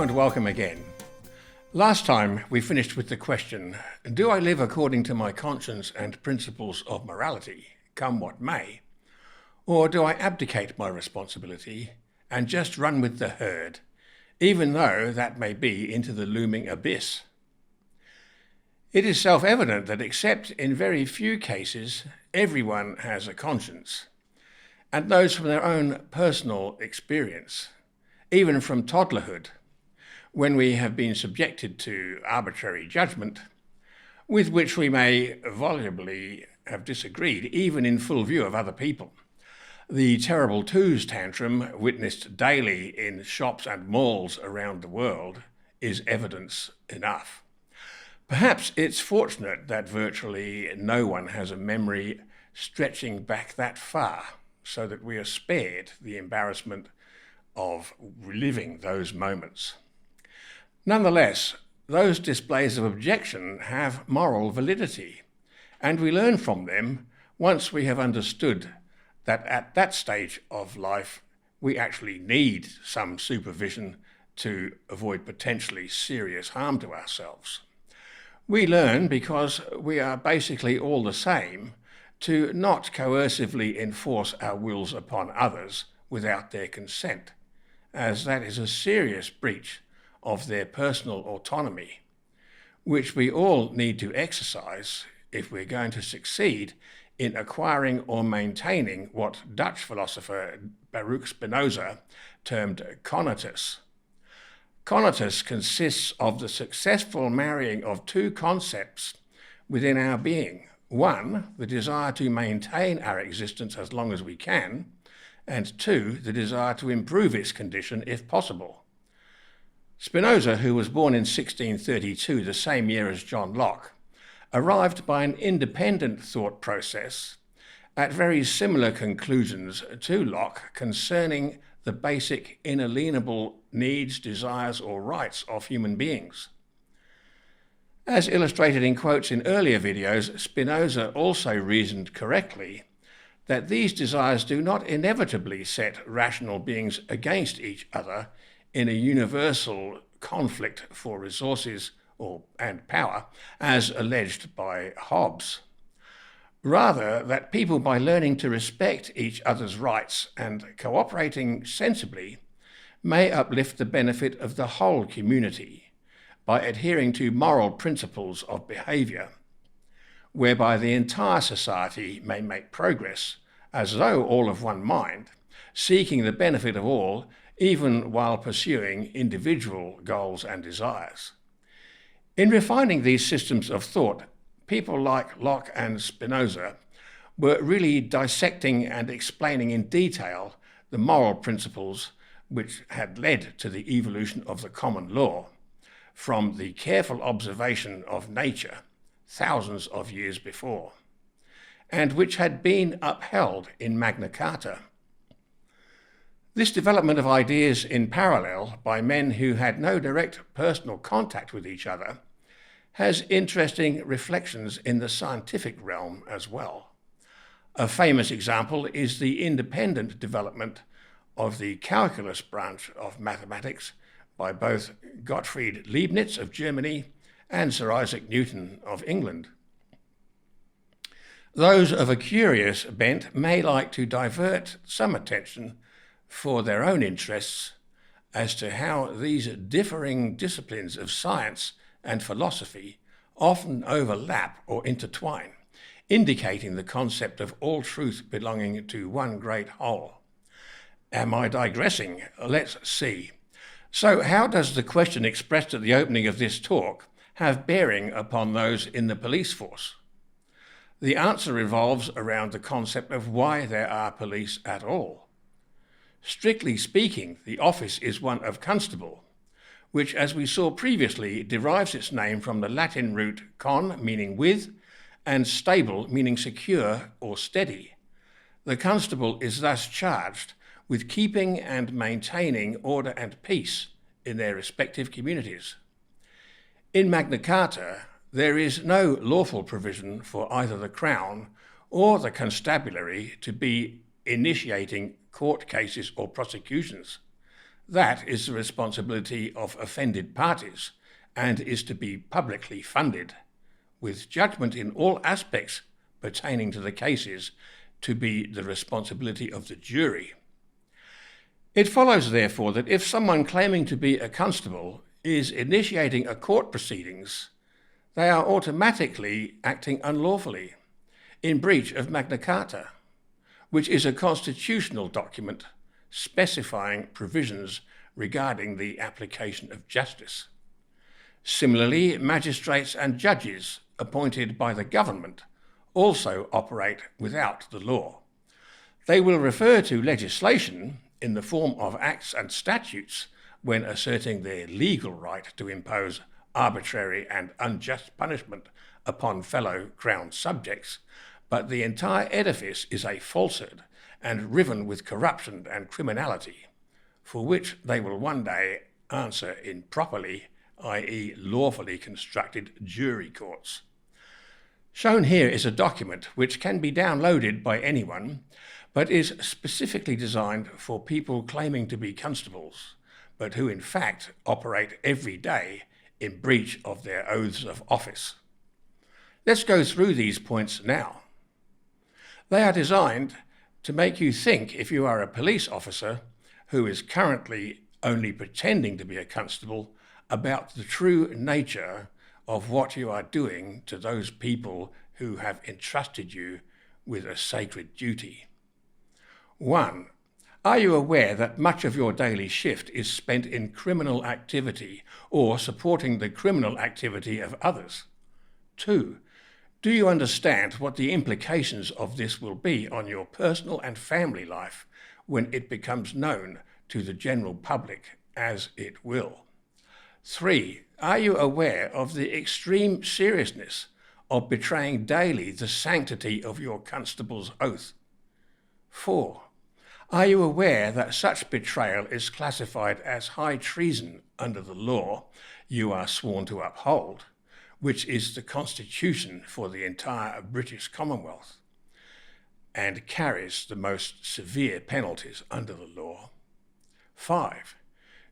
Hello and welcome again. Last time we finished with the question, do I live according to my conscience and principles of morality, come what may? Or do I abdicate my responsibility and just run with the herd, even though that may be into the looming abyss? It is self-evident that except in very few cases, everyone has a conscience, and knows from their own personal experience, even from toddlerhood, when we have been subjected to arbitrary judgment, with which we may volubly have disagreed, even in full view of other people. The terrible twos tantrum, witnessed daily in shops and malls around the world, is evidence enough. Perhaps it's fortunate that virtually no one has a memory stretching back that far, so that we are spared the embarrassment of reliving those moments. Nonetheless, those displays of objection have moral validity, and we learn from them once we have understood that at that stage of life we actually need some supervision to avoid potentially serious harm to ourselves. We learn because we are basically all the same to not coercively enforce our wills upon others without their consent, as that is a serious breach of their personal autonomy, which we all need to exercise if we're going to succeed in acquiring or maintaining what Dutch philosopher Baruch Spinoza termed conatus. Conatus consists of the successful marrying of two concepts within our being. One, the desire to maintain our existence as long as we can, and two, the desire to improve its condition if possible. Spinoza, who was born in 1632, the same year as John Locke, arrived by an independent thought process at very similar conclusions to Locke concerning the basic inalienable needs, desires, or rights of human beings. As illustrated in quotes in earlier videos, Spinoza also reasoned correctly that these desires do not inevitably set rational beings against each other in a universal conflict for resources and power, as alleged by Hobbes. Rather, that people, by learning to respect each other's rights and cooperating sensibly, may uplift the benefit of the whole community by adhering to moral principles of behaviour, whereby the entire society may make progress, as though all of one mind, seeking the benefit of all, even while pursuing individual goals and desires. In refining these systems of thought, people like Locke and Spinoza were really dissecting and explaining in detail the moral principles which had led to the evolution of the common law from the careful observation of nature thousands of years before, and which had been upheld in Magna Carta. This development of ideas in parallel by men who had no direct personal contact with each other has interesting reflections in the scientific realm as well. A famous example is the independent development of the calculus branch of mathematics by both Gottfried Leibniz of Germany and Sir Isaac Newton of England. Those of a curious bent may like to divert some attention for their own interests as to how these differing disciplines of science and philosophy often overlap or intertwine, indicating the concept of all truth belonging to one great whole. Am I digressing? Let's see. So how does the question expressed at the opening of this talk have bearing upon those in the police force? The answer revolves around the concept of why there are police at all. Strictly speaking, the office is one of constable, which, as we saw previously, derives its name from the Latin root con, meaning with, and stable, meaning secure or steady. The constable is thus charged with keeping and maintaining order and peace in their respective communities. In Magna Carta, there is no lawful provision for either the Crown or the constabulary to be initiating court cases or prosecutions. That is the responsibility of offended parties and is to be publicly funded, with judgment in all aspects pertaining to the cases to be the responsibility of the jury. It follows, therefore, that if someone claiming to be a constable is initiating a court proceedings, they are automatically acting unlawfully, in breach of Magna Carta, which is a constitutional document specifying provisions regarding the application of justice. Similarly, magistrates and judges appointed by the government also operate without the law. They will refer to legislation in the form of acts and statutes when asserting their legal right to impose arbitrary and unjust punishment upon fellow crown subjects, but the entire edifice is a falsehood and riven with corruption and criminality, for which they will one day answer in properly, i.e. lawfully constructed jury courts. Shown here is a document which can be downloaded by anyone, but is specifically designed for people claiming to be constables, but who in fact operate every day in breach of their oaths of office. Let's go through these points now. They are designed to make you think, if you are a police officer who is currently only pretending to be a constable, about the true nature of what you are doing to those people who have entrusted you with a sacred duty. 1. Are you aware that much of your daily shift is spent in criminal activity or supporting the criminal activity of others? 2. Do you understand what the implications of this will be on your personal and family life when it becomes known to the general public, as it will? 3. Are you aware of the extreme seriousness of betraying daily the sanctity of your constable's oath? 4. Are you aware that such betrayal is classified as high treason under the law you are sworn to uphold, which is the constitution for the entire British Commonwealth, and carries the most severe penalties under the law? 5.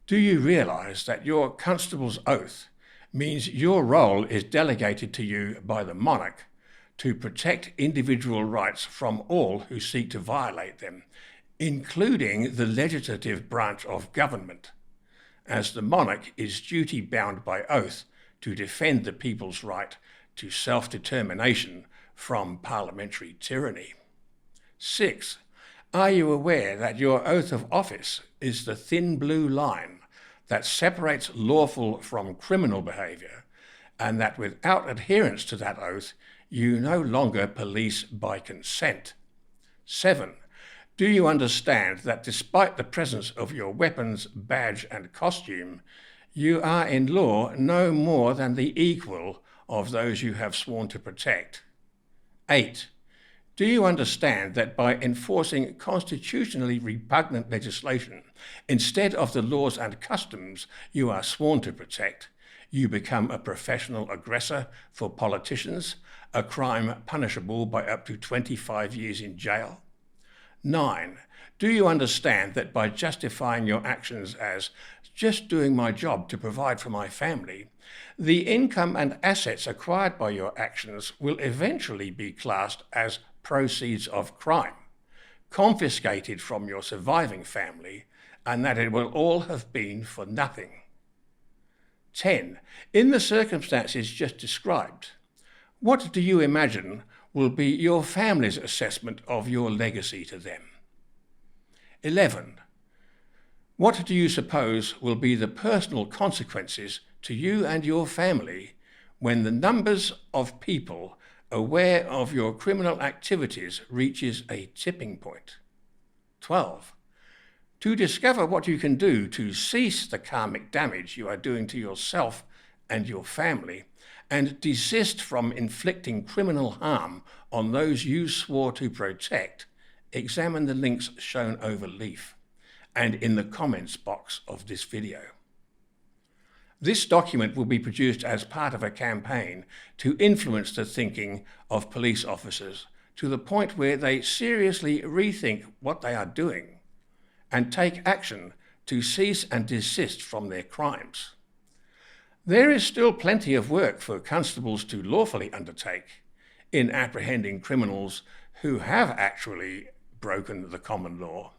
Do you realise that your constable's oath means your role is delegated to you by the monarch to protect individual rights from all who seek to violate them, including the legislative branch of government, as the monarch is duty-bound by oath to defend the people's right to self-determination from parliamentary tyranny? 6. Are you aware that your oath of office is the thin blue line that separates lawful from criminal behaviour, and that without adherence to that oath, you no longer police by consent? 7. Do you understand that despite the presence of your weapons, badge and costume, you are in law no more than the equal of those you have sworn to protect? 8. Do you understand that by enforcing constitutionally repugnant legislation instead of the laws and customs you are sworn to protect, you become a professional aggressor for politicians, a crime punishable by up to 25 years in jail? 9. Do you understand that by justifying your actions as just doing my job to provide for my family, the income and assets acquired by your actions will eventually be classed as proceeds of crime, confiscated from your surviving family, and that it will all have been for nothing? 10. In the circumstances just described, what do you imagine will be your family's assessment of your legacy to them? 11. What do you suppose will be the personal consequences to you and your family when the numbers of people aware of your criminal activities reaches a tipping point? 12. To discover what you can do to cease the karmic damage you are doing to yourself and your family, and desist from inflicting criminal harm on those you swore to protect, examine the links shown over leaf and in the comments box of this video. This document will be produced as part of a campaign to influence the thinking of police officers to the point where they seriously rethink what they are doing and take action to cease and desist from their crimes. There is still plenty of work for constables to lawfully undertake in apprehending criminals who have actually broken the common law,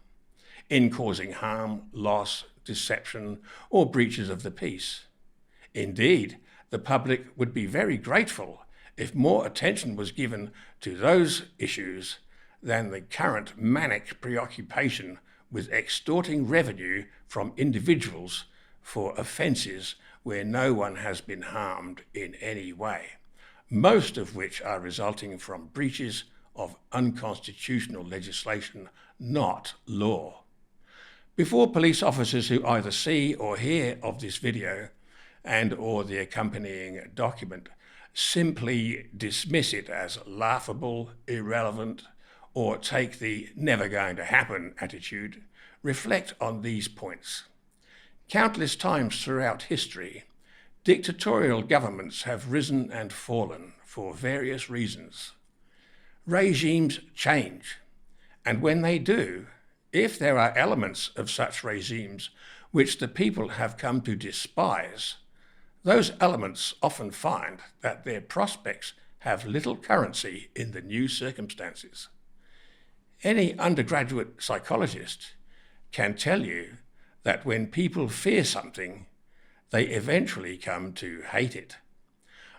in causing harm, loss, deception, or breaches of the peace. Indeed, the public would be very grateful if more attention was given to those issues than the current manic preoccupation with extorting revenue from individuals for offences where no one has been harmed in any way, most of which are resulting from breaches of unconstitutional legislation, not law. Before police officers who either see or hear of this video and or the accompanying document simply dismiss it as laughable, irrelevant, or take the never going to happen attitude, reflect on these points. Countless times throughout history, dictatorial governments have risen and fallen for various reasons. Regimes change, and when they do, if there are elements of such regimes which the people have come to despise, those elements often find that their prospects have little currency in the new circumstances. Any undergraduate psychologist can tell you that when people fear something, they eventually come to hate it.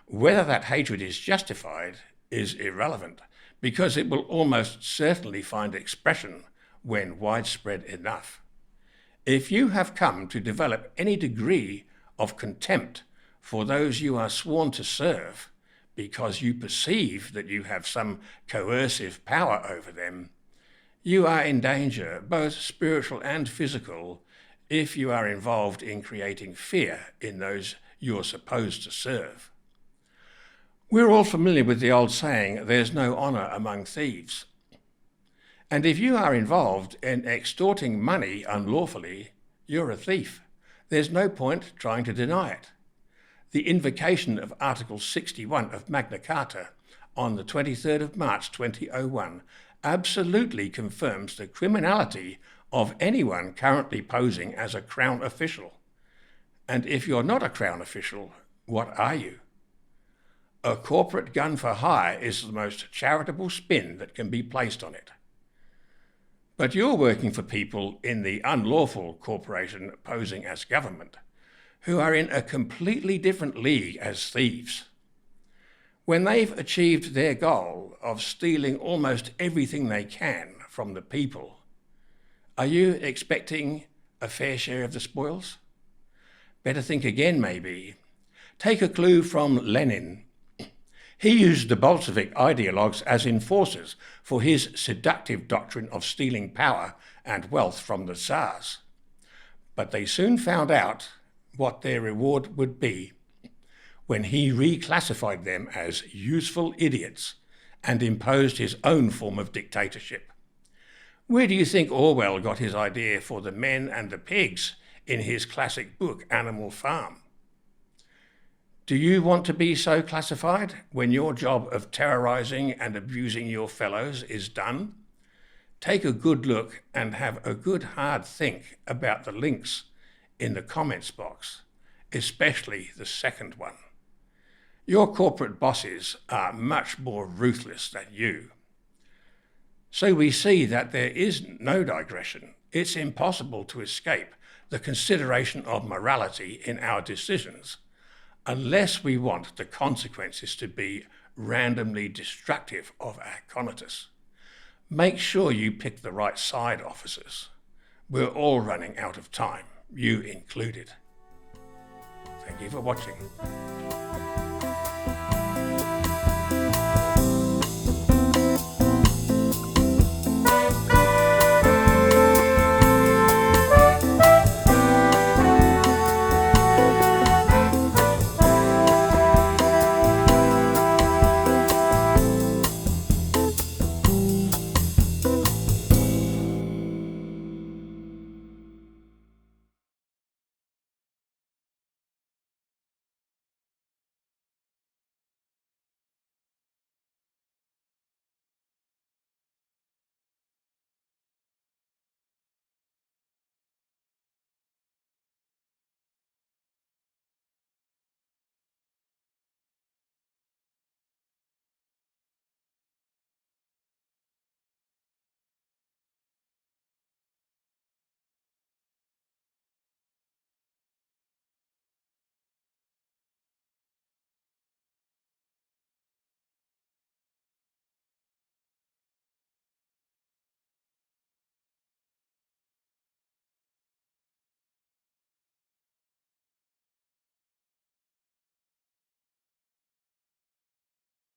Whether that hatred is justified is irrelevant, because it will almost certainly find expression when widespread enough. If you have come to develop any degree of contempt for those you are sworn to serve because you perceive that you have some coercive power over them, you are in danger, both spiritual and physical, if you are involved in creating fear in those you're supposed to serve. We're all familiar with the old saying, there's no honour among thieves. And if you are involved in extorting money unlawfully, you're a thief. There's no point trying to deny it. The invocation of Article 61 of Magna Carta on the 23rd of March 2001 absolutely confirms the criminality of anyone currently posing as a Crown official. And if you're not a Crown official, what are you? A corporate gun for hire is the most charitable spin that can be placed on it. But you're working for people in the unlawful corporation posing as government, who are in a completely different league as thieves. When they've achieved their goal of stealing almost everything they can from the people, are you expecting a fair share of the spoils? Better think again, maybe. Take a clue from Lenin. He used the Bolshevik ideologues as enforcers for his seductive doctrine of stealing power and wealth from the Tsars. But they soon found out what their reward would be when he reclassified them as useful idiots and imposed his own form of dictatorship. Where do you think Orwell got his idea for the men and the pigs in his classic book, Animal Farm? Do you want to be so classified when your job of terrorising and abusing your fellows is done? Take a good look and have a good hard think about the links in the comments box, especially the second one. Your corporate bosses are much more ruthless than you. So we see that there is no digression. It's impossible to escape the consideration of morality in our decisions, unless we want the consequences to be randomly destructive of our conatus. Make sure you pick the right side, officers. We're all running out of time, you included. Thank you for watching.